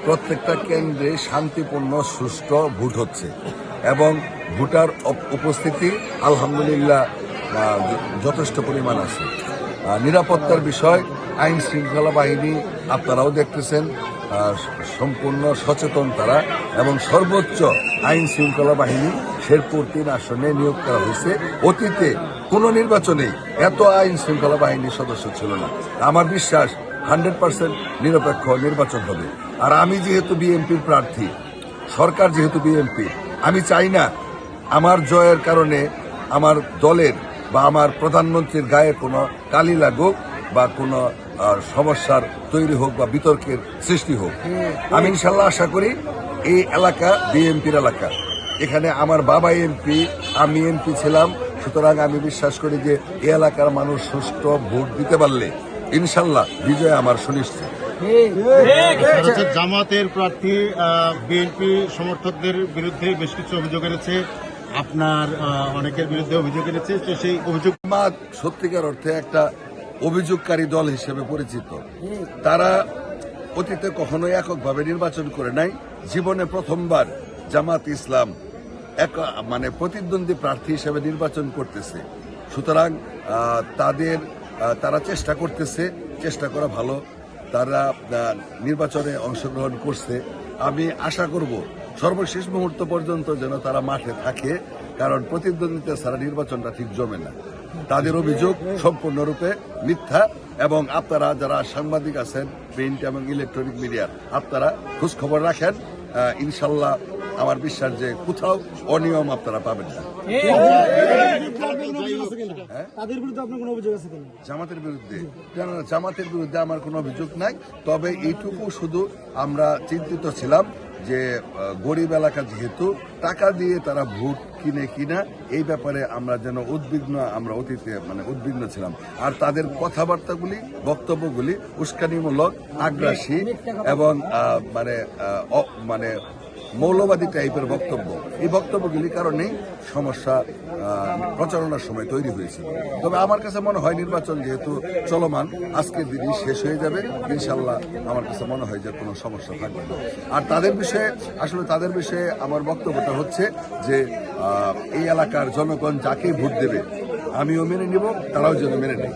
প্রত্যেকটা কেন্দ্রে শান্তিপূর্ণ সুষ্ঠু ভোট হচ্ছে এবং ভোটার উপস্থিতি আলহামদুলিল্লাহ যথেষ্ট পরিমাণ আছে। নিরাপত্তার বিষয় আইন শৃঙ্খলা বাহিনী আপনারাও দেখতেছেন সম্পূর্ণ সচেতন তারা, এবং সর্বোচ্চ আইন শৃঙ্খলা বাহিনী শেরপুর ৩ আসনে নিয়োগ করা হয়েছে। অতীতে কোনো নির্বাচনেই এত আইন শৃঙ্খলা বাহিনীর সদস্য ছিল না। আমার বিশ্বাস 100% নিরপেক্ষ নির্বাচন হবে। আর আমি যেহেতু বিএনপির প্রার্থী, সরকার যেহেতু বিএনপি, আমি চাই না আমার জয়ের কারণে আমার দলের বা আমার প্রধানমন্ত্রীর গায়ে কোনো কালি লাগুক বা কোনো সমস্যার তৈরি হোক বা বিতর্কের সৃষ্টি হোক। আমি ইনশাল্লাহ আশা করি এই এলাকা বিএনপির এলাকা, এখানে আমার বাবা এমপি, আমি এমপি ছিলাম, সুতরাং আমি বিশ্বাস করি যে এই এলাকার মানুষ সুষ্ঠু ভোট দিতে পারলে ইনশাল্লাহ বিজয় আমার সুনিশ্চিত। জামাতের প্রার্থী বিএনপি সমর্থকদের বিরুদ্ধে বেশ কিছু অভিযোগ এনেছে, আপনার অনেকের বিরুদ্ধে অভিযোগ এনেছে, তো সেই অভিযোগ জামাত সত্যিকার অর্থে একটা অভিযোগকারী দল হিসেবে পরিচিত। তারা অতীতে কখনোই এককভাবে নির্বাচন করে নাই। জীবনে প্রথমবার জামাত ইসলাম প্রতিদ্বন্দ্বী প্রার্থী হিসেবে নির্বাচন করতেছে। সুতরাং তারা চেষ্টা করতেছে, চেষ্টা করা ভালো। তারা নির্বাচনে অংশগ্রহণ করছে। আমি আশা করব সর্বশেষ মুহূর্ত পর্যন্ত যেন তারা মাঠে থাকে, কারণ প্রতিদ্বন্দ্বিতা ছাড়া নির্বাচনটা ঠিক জমে না। তাদের অভিযোগ সম্পূর্ণরূপে মিথ্যা, এবং আপনারা যারা সাংবাদিক আছেন, প্রিন্ট এবং ইলেকট্রনিক মিডিয়ার, আপনারা খোঁজ খবর রাখেন। ইনশাল্লাহ আমার বিশ্বাস যে কোথাও অনিয়ম আপনারা পাবেন না। জামাতের বিরুদ্ধে জামাতের বিরুদ্ধে আমার কোনো অভিযোগ নাই, তবে এইটুকু শুধু আমরা চিন্তিত ছিলাম যে গরিব এলাকা যেহেতু টাকা দিয়ে তারা ভোট কিনে কিনা, এই ব্যাপারে আমরা যেন অতীতে উদ্বিগ্ন ছিলাম। আর তাদের কথাবার্তাগুলি, বক্তব্যগুলি উস্কানিমূলক, আগ্রাসী এবং মৌলবাদী টাইপের বক্তব্য। এই বক্তব্যগুলির কারণেই সমস্যা প্রচারণার সময় তৈরি হয়েছিল। তবে আমার কাছে মনে হয় নির্বাচন যেহেতু চলমান, আজকের দিনই শেষ হয়ে যাবে ইনশাল্লাহ। আমার কাছে মনে হয় যে কোনো সমস্যা থাকবে না। আর তাদের বিষয়ে আমার বক্তব্যটা হচ্ছে যে এই এলাকার জনগণ যাকে ভোট দেবে আমিও মেনে নিব, তারাও যেন মেনে নেয়।